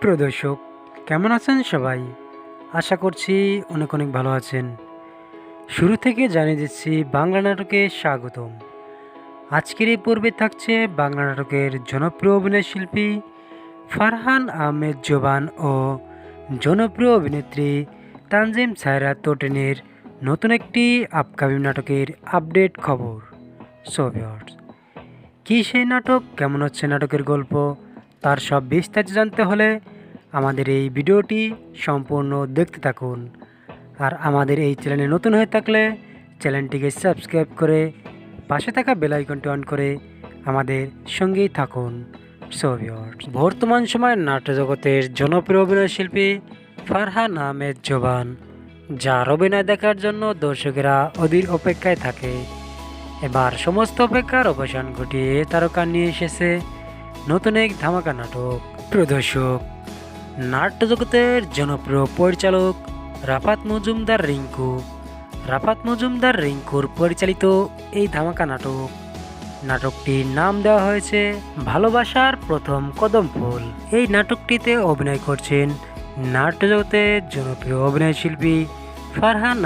প্রিয় দর্শক, কেমন আছেন সবাই? আশা করছি অনেক অনেক ভালো আছেন। শুরু থেকে জানিয়ে দিচ্ছি বাংলা নাটকে স্বাগতম। আজকের এই পর্বে থাকছে বাংলা নাটকের জনপ্রিয় অভিনয় শিল্পী ফারহান আহমেদ জোবান ও জনপ্রিয় অভিনেত্রী তানজিম সায়রা তোটেনের নতুন একটি আপকামিং নাটকের আপডেট খবর। সো ভিউয়ার্স, কী সেই নাটক, কেমন হচ্ছে নাটকের গল্প, তার সব বিস্তারিত জানতে হলে আমাদের এই ভিডিওটি সম্পূর্ণ দেখতে থাকুন। আর আমাদের এই চ্যানেলে নতুন হয়ে থাকলে চ্যানেলটিকে সাবস্ক্রাইব করে পাশে থাকা বেল আইকনটি অন করে আমাদের সঙ্গেই থাকুন। সো ভিউয়ার্স, বর্তমান সময়ের নাট্য জগতের জনপ্রিয় অভিনয় শিল্পী ফারহান আহমেদ জোবান, যার অভিনয় দেখার জন্য দর্শকেরা অধীর অপেক্ষায় থাকে, এবার সমস্ত অপেক্ষার অবসান ঘটিয়ে তারকা নিয়ে এসেছে নতুন এক ধামাকা নাটক। প্রিয় দর্শক, নাট্য জগতের জনপ্রিয় পরিচালক রাফাত মজুমদার রিঙ্কুর পরিচালিত এই ধামাকা নাটকটির নাম দেওয়া হয়েছে ভালোবাসার প্রথম কদম ফুল। এই নাটকটিতে অভিনয় করছেন নাট্য জগতের জনপ্রিয় অভিনয় শিল্পী ফারহান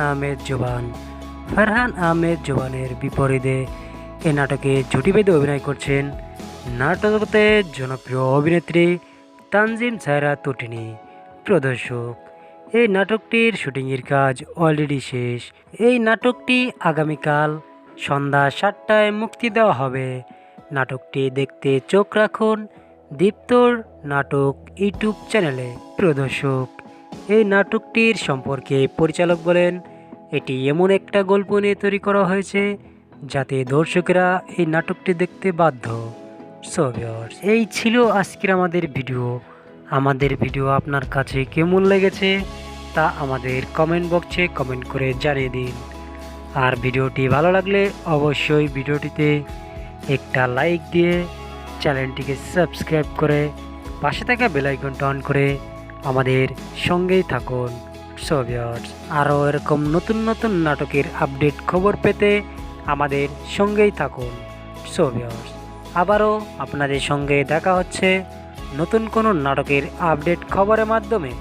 আহমেদ জোবানের বিপরীতে এই নাটকে জুটি বেঁধে অভিনয় করছেন নাট্য জগতের জনপ্রিয় অভিনেত্রী তানজিম সায়রা তোটিনী। প্রিয় দর্শক, এই নাটকটির শুটিংয়ের কাজ অলরেডি শেষ। এই নাটকটি আগামীকাল সন্ধ্যা 7টায় মুক্তি দেওয়া হবে। নাটকটি দেখতে চোখ রাখুন দীপ্তর নাটক ইউটিউব চ্যানেলে। প্রিয় দর্শক, এই নাটকটির সম্পর্কে পরিচালক বলেন, এটি এমন একটা গল্প নিয়ে তৈরি করা হয়েছে যাতে দর্শকেরা এই নাটকটি দেখতে বাধ্য। সো ভিউয়ার্স, এই ছিল আজকের আমাদের ভিডিও আপনার কাছে কেমন লেগেছে তা আমাদের কমেন্ট বক্সে কমেন্ট করে জানিয়ে দিন। আর ভিডিওটি ভালো লাগলে অবশ্যই ভিডিওটিতে একটা লাইক দিয়ে চ্যানেলটিকে সাবস্ক্রাইব করে পাশে থাকা বেল আইকনটা অন করে আমাদের সঙ্গেই থাকুন। সো ভিউয়ার্স, আরও এরকম নতুন নতুন নাটকের আপডেট খবর পেতে আমাদের সঙ্গেই থাকুন। সো ভিউয়ার্স, আবারও আপনাদের সঙ্গে দেখা হচ্ছে নতুন কোনো নাটকের আপডেট খবরের মাধ্যমে।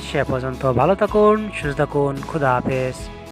সে পর্যন্ত ভালো থাকুন, সুস্থ থাকুন, খুদা হাফেজ।